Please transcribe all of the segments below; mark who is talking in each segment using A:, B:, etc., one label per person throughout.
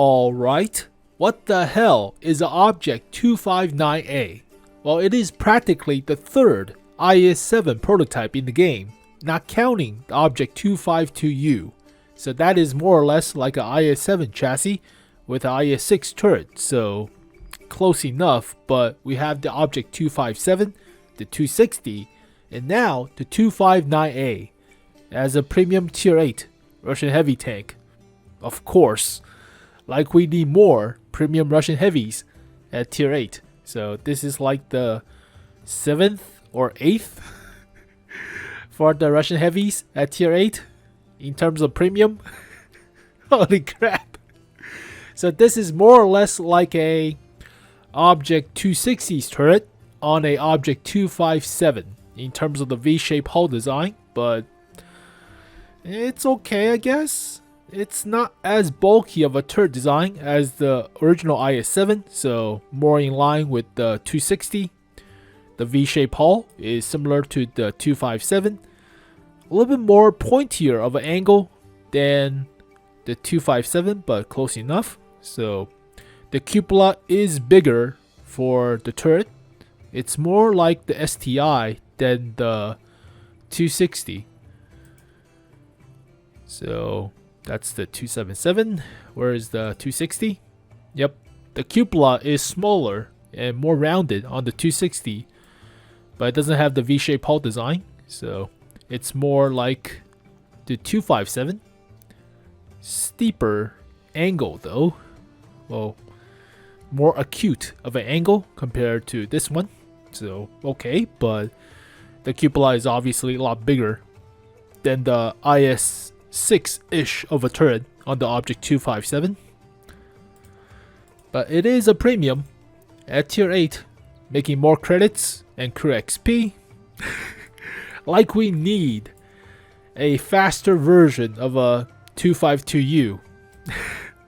A: Alright, what the hell is an Object 259A? Well, it is practically the third IS-7 prototype in the game, not counting the Object 252U. So that is more or less like an IS-7 chassis with an IS-6 turret, so close enough, but we have the Object 257, the 260, and now the 259A as a premium tier 8 Russian heavy tank. Of course, like we need more premium Russian heavies at tier 8. So this is like the 7th or 8th for the Russian heavies at tier 8 in terms of premium. Holy crap. So this is more or less like a Object 260's turret on a Object 257 in terms of the V-shaped hull design, but it's okay, I guess. It's not as bulky of a turret design as the original IS-7, so more in line with the 260. The V-shaped hull is similar to the 257. A little bit more pointier of an angle than the 257, but close enough. So the cupola is bigger for the turret. It's more like the STI than the 260. So that's the 277. Where is the 260? Yep, the cupola is smaller and more rounded on the 260, but it doesn't have the V-shaped hull design, so it's more like the 257. Steeper angle though. Well, more acute of an angle compared to this one. So okay, but the cupola is obviously a lot bigger than the IS-6-ish of a turret on the Object 257. But it is a premium at tier 8, making more credits and crew XP. Like we need a faster version of a 252U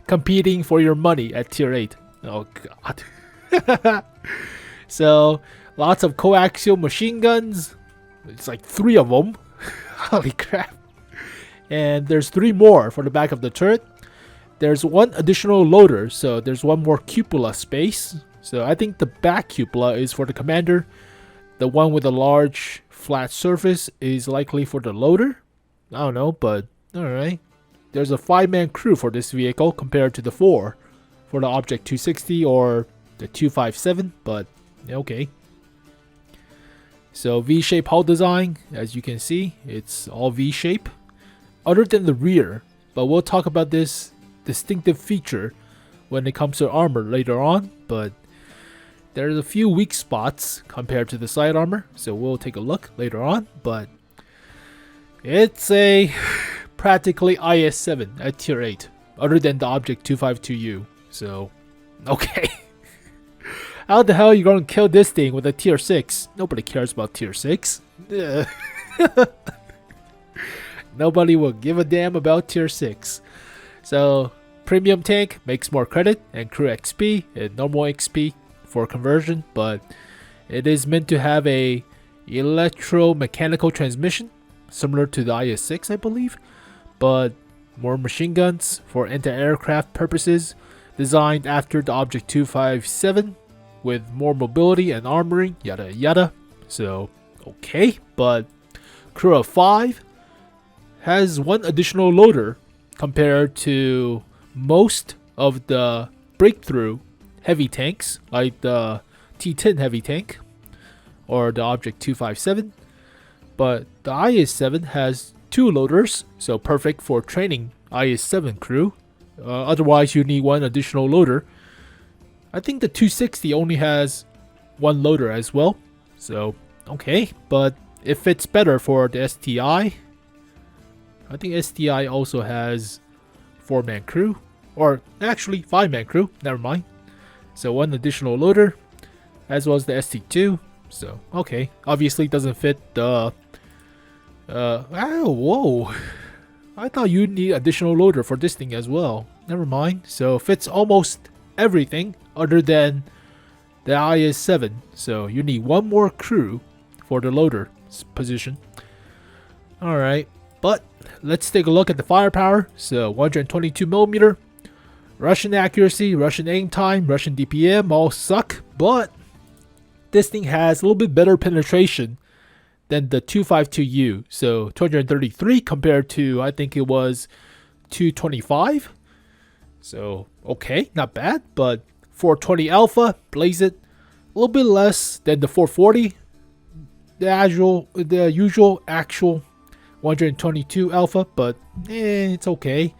A: competing for your money at tier 8. Oh god. So lots of coaxial machine guns. It's like 3 of them. Holy crap. And there's 3 more for the back of the turret. There's 1 additional loader, so there's 1 more cupola space. So I think the back cupola is for the commander. The one with the large flat surface is likely for the loader. I don't know, but alright. There's a 5-man crew for this vehicle compared to the 4 for the Object 260 or the 257, but okay. So V-shape hull design, as you can see, it's all V-shape, other than the rear, but we'll talk about this distinctive feature when it comes to armor later on, but there's a few weak spots compared to the side armor, so we'll take a look later on, but it's a practically IS-7 at tier 8, other than the Object 252U, so okay. How the hell are you gonna kill this thing with a tier 6? Nobody cares about tier 6. Nobody will give a damn about tier 6. So premium tank makes more credit and crew XP and normal XP for conversion, but it is meant to have a electromechanical transmission similar to the IS-6, I believe, but more machine guns for anti-aircraft purposes, designed after the Object 257 with more mobility and armoring, yada yada. So okay, but crew of 5 has 1 additional loader compared to most of the breakthrough heavy tanks like the T10 heavy tank or the Object 257, but the IS-7 has 2 loaders, so perfect for training IS-7 crew. Otherwise you need 1 additional loader. I think the 260 only has 1 loader as well, so okay, but it fits better for the STI. I think STI also has 4-man crew, or actually 5-man crew, never mind. So 1 additional loader, as well as the ST2, so okay. Obviously doesn't fit the, whoa. I thought you'd need additional loader for this thing as well. Never mind, so fits almost everything other than the IS-7, so you need 1 more crew for the loader position. Alright, but let's take a look at the firepower. So 122mm, Russian accuracy, Russian aim time, Russian DPM all suck, but this thing has a little bit better penetration than the 252U. So 233 compared to, I think it was 225. So okay, not bad, but 420 alpha, blaze it. A little bit less than the 440. The usual actual 122 alpha, but it's okay.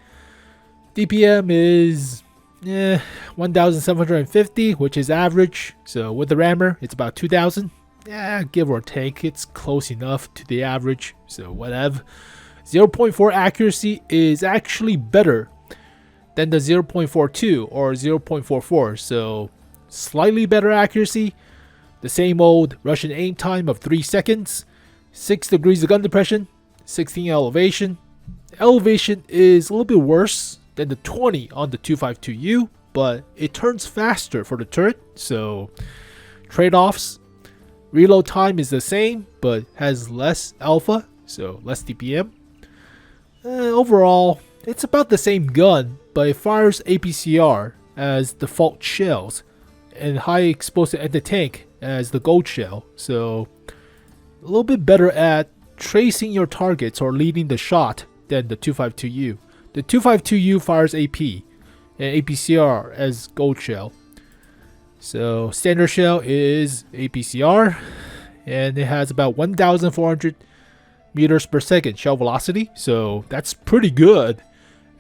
A: DPM is 1750, which is average. So with the rammer, it's about 2000. Yeah, give or take, it's close enough to the average. So whatever. 0.4 accuracy is actually better than the 0.42 or 0.44. So slightly better accuracy. The same old Russian aim time of 3 seconds. 6 degrees of gun depression. 16 elevation. Elevation is a little bit worse than the 20 on the 252U, but it turns faster for the turret, so trade-offs. Reload time is the same, but has less alpha, so less DPM. Overall, it's about the same gun, but it fires APCR as default shells and high explosive anti-tank as the gold shell, so a little bit better at tracing your targets or leading the shot than the 252U. The 252U fires AP and APCR as gold shell. So standard shell is APCR, and it has about 1,400 meters per second shell velocity. So that's pretty good.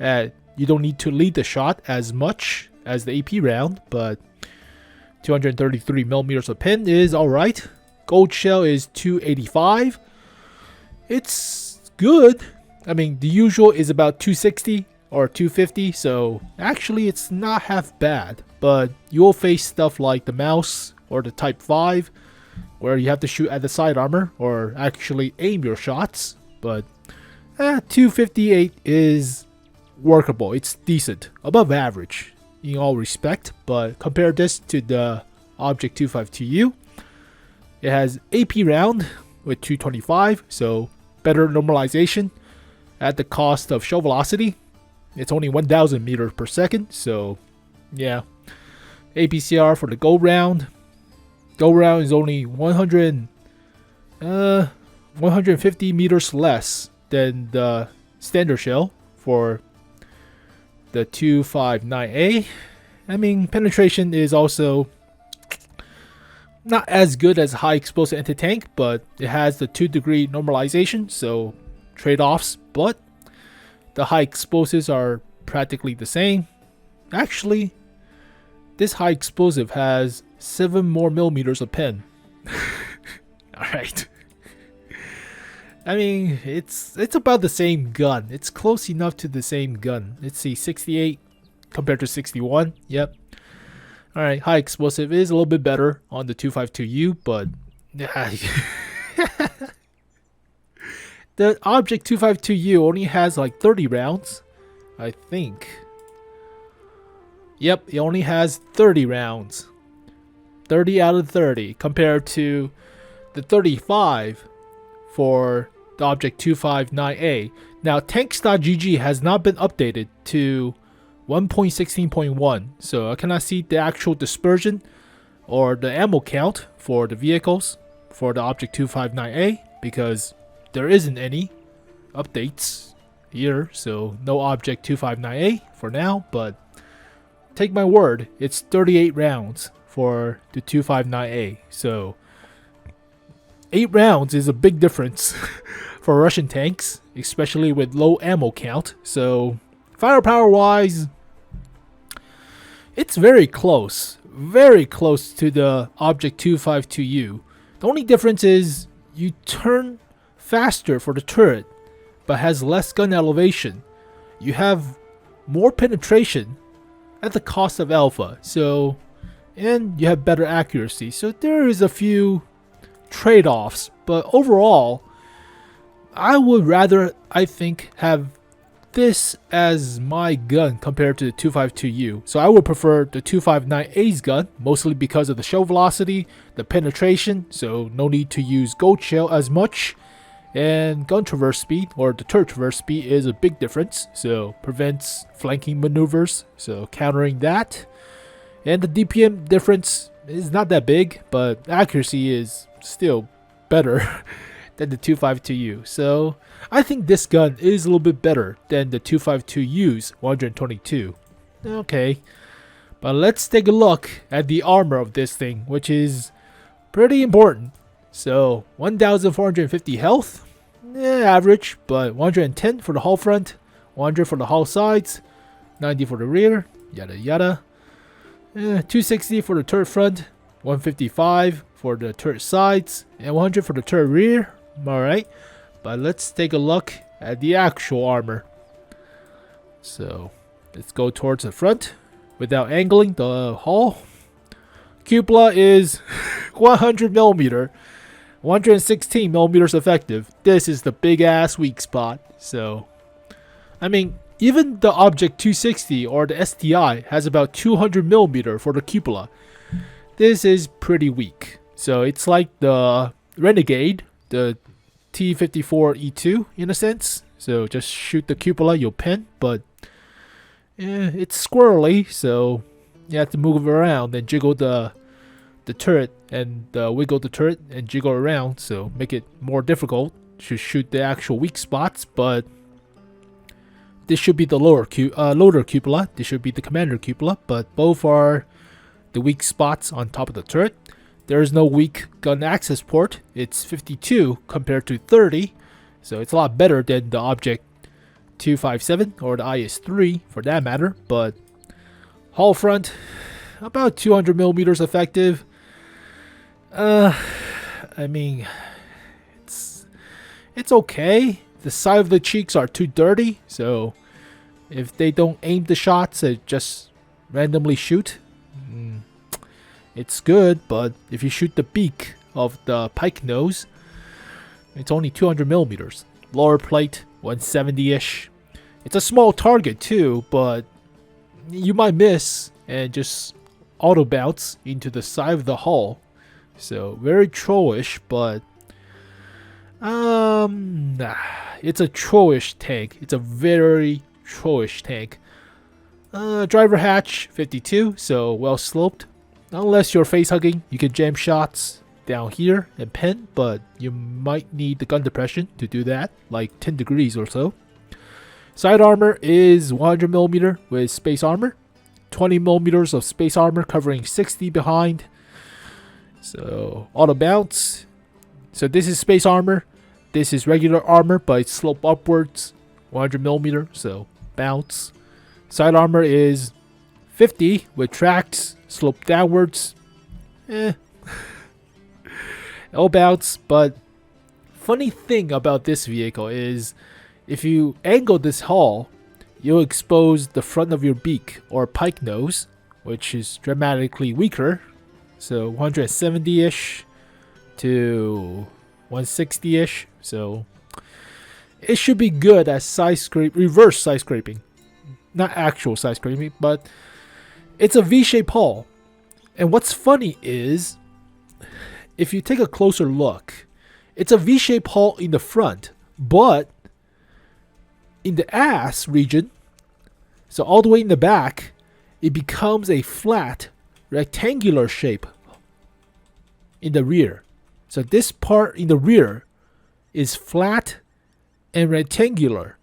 A: You don't need to lead the shot as much as the AP round, but 233 millimeters of pin is alright. Gold shell is 285. It's good. I mean, the usual is about 260 or 250, so actually it's not half bad. But you'll face stuff like the mouse or the Type 5, where you have to shoot at the side armor or actually aim your shots. But 258 is workable. It's decent, above average in all respect. But compare this to the Object 252U. It has AP round with 225, so better normalization at the cost of shell velocity. It's only 1,000 meters per second, so yeah. APCR for the gold round. Gold round is only 150 meters less than the standard shell for the 259A. I mean, penetration is also not as good as high explosive anti-tank, but it has the 2-degree normalization, so trade-offs, but the high explosives are practically the same. Actually, this high explosive has 7 more millimeters of pin. Alright. I mean, it's about the same gun. It's close enough to the same gun. Let's see, 68 compared to 61. Yep. Alright, high explosive is a little bit better on the 252U, but the Object 252U only has like 30 rounds, I think. Yep, it only has 30 rounds. 30 out of 30 compared to the 35 for the Object 259A. Now, tanks.gg has not been updated to 1.16.1, so I cannot see the actual dispersion or the ammo count for the vehicles for the Object 259A because there isn't any updates here, so no Object 259A for now, but take my word, it's 38 rounds for the 259A, so 8 rounds is a big difference for Russian tanks, especially with low ammo count. So firepower wise, it's very close to the Object 252U. The only difference is you turn faster for the turret, but has less gun elevation. You have more penetration at the cost of alpha, so, and you have better accuracy. So there is a few trade-offs, but overall, I would rather, I think, have this as my gun compared to the 252U. So I would prefer the 259A's gun, mostly because of the shell velocity, the penetration, so no need to use gold shell as much, And gun traverse speed, or the turret traverse speed, is a big difference, so prevents flanking maneuvers, so countering that. And the DPM difference is not that big, but accuracy is still better than the 252U. So I think this gun is a little bit better than the 252U's 122. Okay, but let's take a look at the armor of this thing, which is pretty important. So 1450 health, average, but 110 for the hull front, 100 for the hull sides, 90 for the rear, yada yada. 260 for the turret front, 155 for the turret sides, and 100 for the turret rear. Alright, but let's take a look at the actual armor. So let's go towards the front without angling the hull. 𝘐𝘚 is 100mm, 116mm effective. This is the big ass weak spot. So, I mean, even the Object 260 or the STI has about 200mm for the 𝘐𝘚. This is pretty weak. So it's like the Renegade, the T54E2 in a sense. So just shoot the 𝘐𝘚, you'll pin, but it's squirrely, so you have to move around and jiggle the turret and wiggle the turret and jiggle around, so make it more difficult to shoot the actual weak spots. But this should be the loader 𝘐𝘚, this should be the commander 𝘐𝘚, but both are the weak spots on top of the turret. There is no weak gun access port. It's 52 compared to 30, so it's a lot better than the Object 257 or the IS-3 for that matter. But hull front, about 200mm effective. I mean, it's okay. The side of the cheeks are too dirty, so if they don't aim the shots, they just randomly shoot. It's good, but if you shoot the beak of the pike nose, it's only 200mm. Lower plate, 170-ish. It's a small target too, but you might miss and just auto bounce into the side of the hull. So very trollish, but it's a trollish tank. It's a very trollish tank. Driver hatch 52, so well sloped. Unless you're face hugging, you can jam shots down here and pin, but you might need the gun depression to do that, like 10 degrees or so. Side armor is 100mm with space armor, 20mm of space armor covering 60 behind. So auto bounce. So this is space armor. This is regular armor, but it's sloped upwards, 100mm, so bounce. Side armor is 50 with tracks, slope downwards. No bounce, but funny thing about this vehicle is if you angle this hull, you'll expose the front of your beak or pike nose, which is dramatically weaker. So 170-ish to 160-ish. So it should be good at reverse side scraping. Not actual side scraping, but it's a V-shaped hull. And what's funny is, if you take a closer look, it's a V-shaped hull in the front, but in the ass region, so all the way in the back, it becomes a flat rectangular shape in the rear. So this part in the rear is flat and rectangular.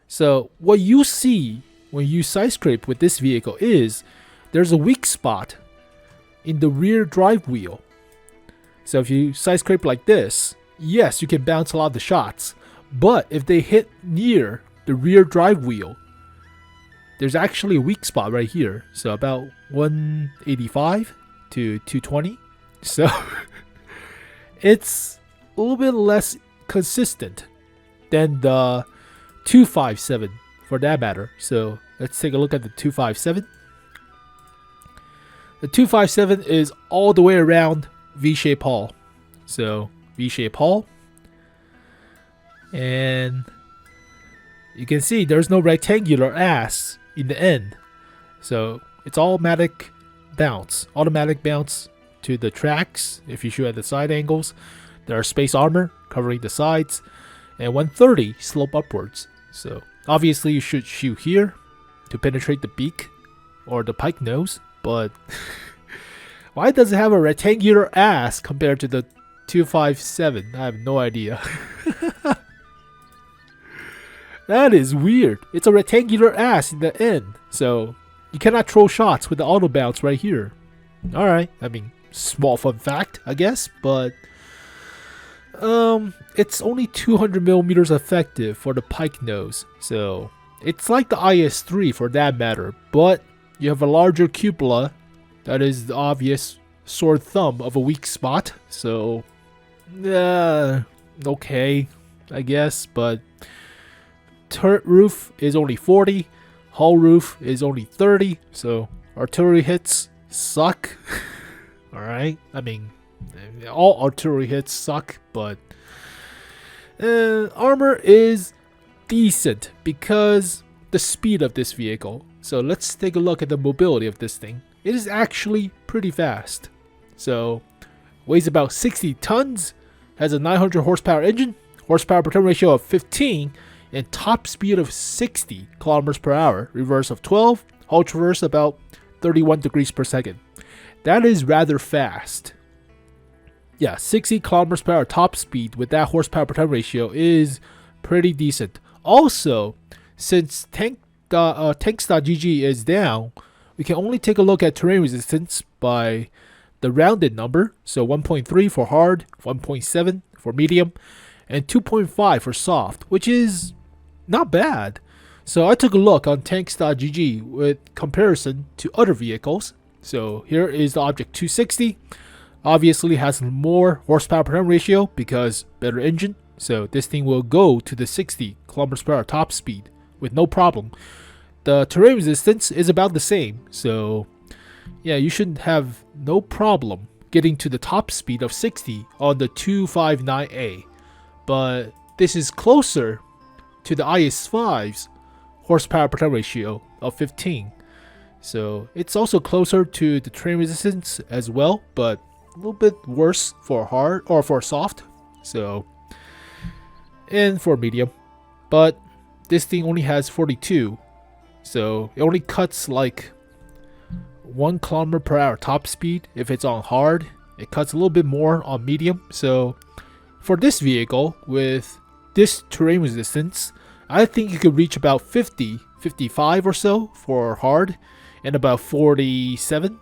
A: So what you see when you side scrape with this vehicle is there's a weak spot in the rear drive wheel. So if you side scrape like this, yes, you can bounce a lot of the shots, but if they hit near the rear drive wheel, there's actually a weak spot right here. So about 185 to 220. So it's a little bit less consistent than the 257 for that matter. So let's take a look at the 257. The 257 is all the way around V-shaped hull. So V-shaped hull. And you can see there's no rectangular ass in the end. So it's automatic bounce to the tracks if you shoot at the side angles. There are space armor covering the sides. and 130 slope upwards. So obviously you should shoot here to penetrate the beak or the pike nose, but why does it have a rectangular ass compared to the 257? I have no idea. That is weird. It's a rectangular ass in the end, so you cannot throw shots with the auto bounce right here. Alright, I mean, small fun fact, I guess, but it's only 200mm effective for the pike nose, so it's like the IS-3 for that matter, but you have a larger cupola. That is the obvious sore thumb of a weak spot, so okay, I guess, but turret roof is only 40, hull roof is only 30, so artillery hits suck. Alright, I mean, all artillery hits suck, but armor is decent because the speed of this vehicle. So let's take a look at the mobility of this thing. It is actually pretty fast. So weighs about 60 tons, has a 900 horsepower engine, horsepower per turn ratio of 15, and top speed of 60 kilometers per hour, reverse of 12, hull traverse about 31 degrees per second. That is rather fast. Yeah, 60 kilometers per hour top speed with that horsepower per ton ratio is pretty decent. Also, since 𝘗𝘚-7 is down, we can only take a look at terrain resistance by the rounded number. So 1.3 for hard, 1.7 for medium, and 2.5 for soft, which is not bad. So I took a look on 𝘗𝘚-7 with comparison to other vehicles. So here is the Object 260. Obviously has more horsepower per ton ratio because better engine. So this thing will go to the 60 kilometers per hour top speed with no problem. The terrain resistance is about the same. So yeah, you should have no problem getting to the top speed of 60 on the 259A. But this is closer to the IS-5's horsepower per ton ratio of 15. So it's also closer to the terrain resistance as well, but a little bit worse for hard or for soft. So and for medium. But this thing only has 42. So it only cuts like 1 kilometer per hour top speed if it's on hard. It cuts a little bit more on medium. So for this vehicle with this terrain resistance, I think you could reach about 50, 55 or so for hard, and about 47,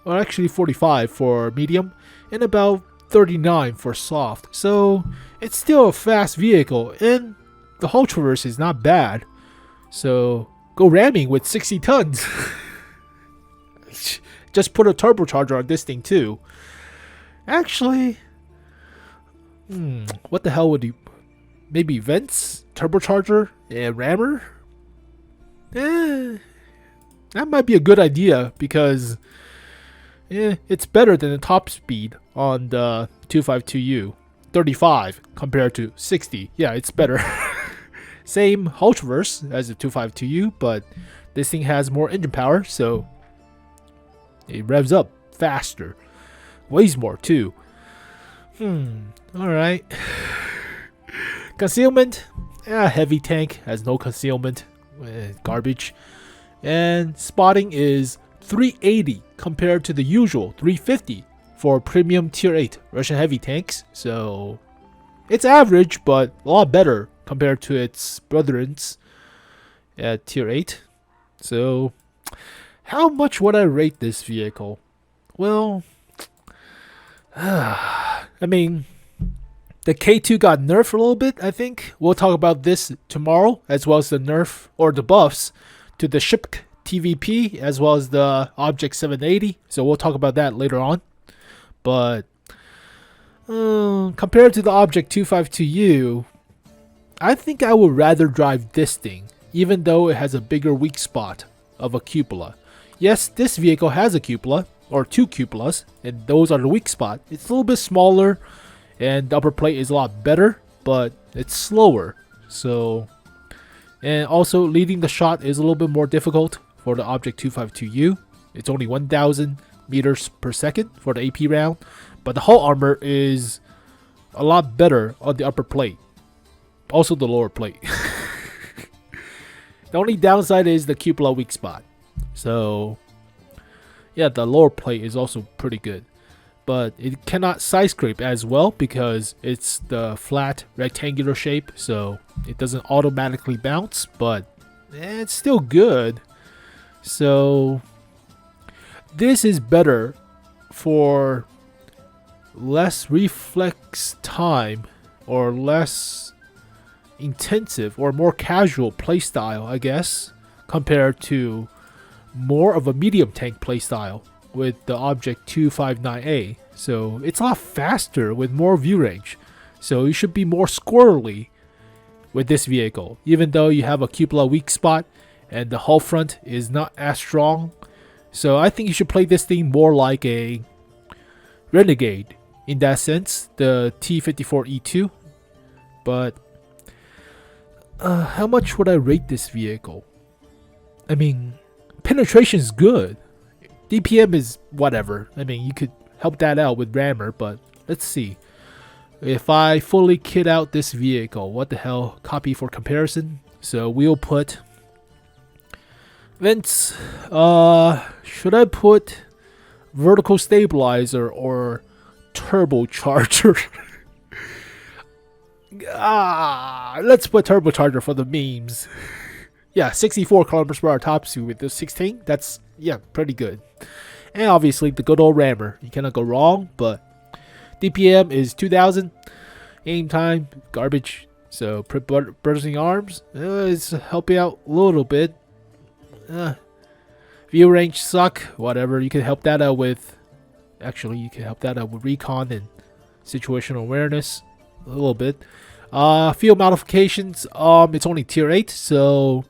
A: or actually 45 for medium, and about 39 for soft. So it's still a fast vehicle, and the hull traverse is not bad. So go ramming with 60 tons. Just put a turbocharger on this thing too. Actually, what the hell would you? Maybe vents, turbocharger, and rammer? That might be a good idea because it's better than the top speed on the 252U. 35 compared to 60. Yeah, it's better. Same hull traverse as the 252U, but this thing has more engine power, so it revs up faster. Weighs more too. Alright. Concealment, heavy tank has no concealment, garbage. And spotting is 380 compared to the usual 350 for premium tier 8 Russian heavy tanks. So it's average, but a lot better compared to its brethrens at tier 8. So how much would I rate this vehicle? Well, I mean, the K2 got nerfed a little bit, I think. We'll talk about this tomorrow, as well as the nerf or the buffs to the 𝘗𝘚 TVP, as well as the Object 780. So we'll talk about that later on. But compared to the Object 252U, I think I would rather drive this thing, even though it has a bigger weak spot of a cupola. Yes, this vehicle has a cupola, or two cupolas, and those are the weak spot. It's a little bit smaller, and the upper plate is a lot better, but it's slower. So, and also leading the shot is a little bit more difficult for the Object 252U. It's only 1,000 meters per second for the AP round, but the hull armor is a lot better on the upper plate. also the lower plate. The only downside is the cupola weak spot. So yeah, the lower plate is also pretty good, but it cannot side scrape as well because it's the flat rectangular shape, so it doesn't automatically bounce, but it's still good. So this is better for less reflex time or less intensive or more casual playstyle, I guess, compared to more of a medium tank playstyle with the Object 259A. So it's a lot faster with more view range. So you should be more squirrely with this vehicle, even though you have a cupola weak spot and the hull front is not as strong. So I think you should play this thing more like a Renegade in that sense, the T-54E2. But how much would I rate this vehicle? I mean, penetration is good. DPM is whatever. I mean, you could help that out with rammer, but let's see. If I fully kit out this vehicle, what the hell, copy for comparison. So we'll put vents. Should I put vertical stabilizer or turbocharger? Let's put turbocharger for the memes. Yeah, 64 kilometers per hour top speed with the 16. That's, yeah, pretty good. And obviously the good old rammer. You cannot go wrong, but DPM is 2000. Aim time, garbage. So bursting arms is helping out a little bit. View range suck. Whatever. You can help that out with. Actually, you can help that out with recon and situational awareness a little bit. Field modifications. It's only tier 8, so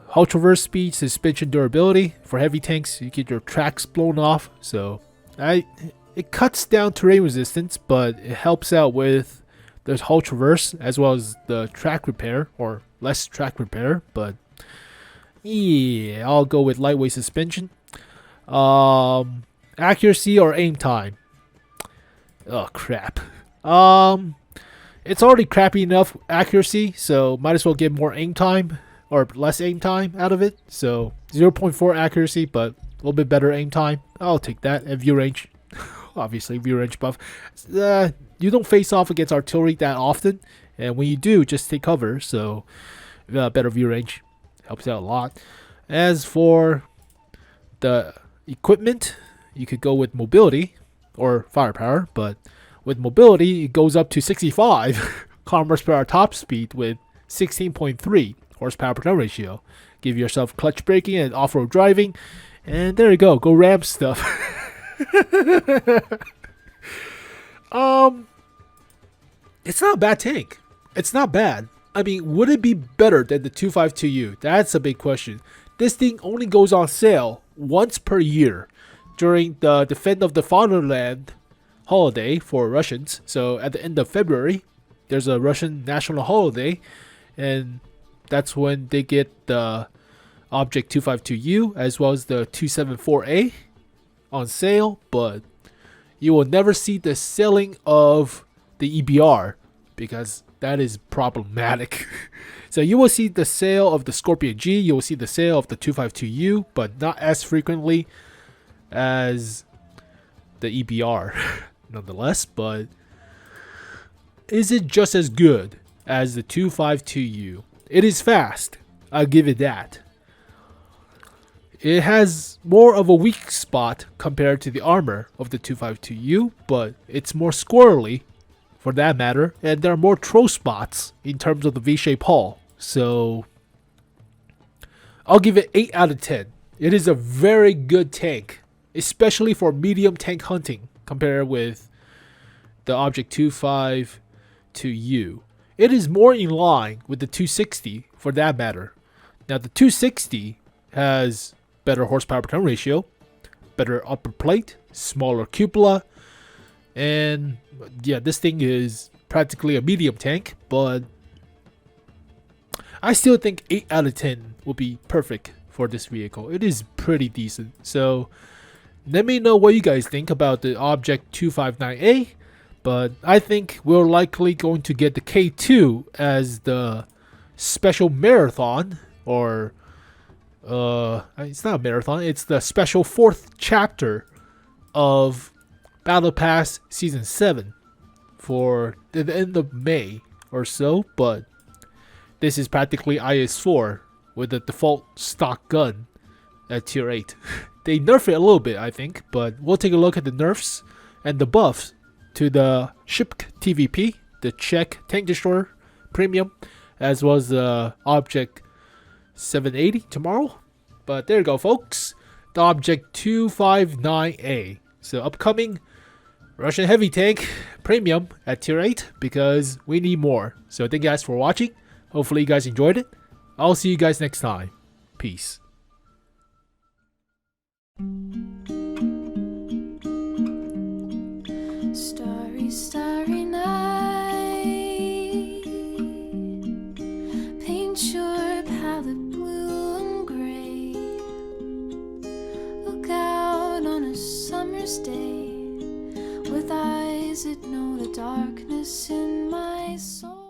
A: hull traverse speed, suspension durability. For heavy tanks, you get your tracks blown off. So it cuts down terrain resistance, but it helps out with the hull traverse as well as the track repair, or less track repair. But yeah, I'll go with lightweight suspension. Accuracy or aim time. Oh crap. It's already crappy enough accuracy, so might as well get more aim time or less aim time out of it. So 0.4 accuracy, but a little bit better aim time. I'll take that. And view range. Obviously, view range buff. You don't face off against artillery that often, and when you do, just take cover. So better view range helps out a lot. As for the equipment, you could go with mobility or firepower, but with mobility, it goes up to 65 kilometers per hour top speed with 16.3 horsepower per ton ratio. Give yourself clutch braking and off-road driving, and there you go. Go ram stuff. It's not a bad tank. It's not bad. I mean, would it be better than the 252U? That's a big question. This thing only goes on sale once per year during the Defend of the Fatherland holiday for Russians. So at the end of February, there's a Russian national holiday, and that's when they get the Object 252U as well as the 274A on sale. But you will never see the selling of the EBR because that is problematic. So you will see the sale of the Scorpion G, you will see the sale of the 252U, but not as frequently as the EBR nonetheless. But is it just as good as the 252U? It is fast, I'll give it that. It has more of a weak spot compared to the armor of the 252U, but it's more squirrely for that matter, and there are more troll spots in terms of the V-shaped hull. So I'll give it 8 out of 10. It is a very good tank, especially for medium tank hunting compared with the Object 252U. It is more in line with the 260 for that matter. Now the 260 has better horsepower per ton ratio, better upper plate, smaller cupola, and yeah, this thing is practically a medium tank, but I still think 8 out of 10 will be perfect for this vehicle. It is pretty decent. So let me know what you guys think about the Object 259A. But I think we're likely going to get the K2 as the special marathon, or it's not a marathon, it's the special 4th chapter of Battle Pass Season 7 for the end of May or so. But this is practically IS-4 with the default stock gun at tier 8. They nerf it a little bit, I think, but we'll take a look at the nerfs and the buffs to the Ship TVP, the Czech Tank Destroyer Premium, as well as the Object 780 tomorrow. But there you go, folks. The Object 259A. So upcoming Russian Heavy Tank Premium at tier 8, because we need more. So thank you guys for watching. Hopefully you guys enjoyed it. I'll see you guys next time. Peace.
B: Starry, starry night. Paint your palette blue and gray. Look out on a summer's day with eyes that know the darkness in my soul.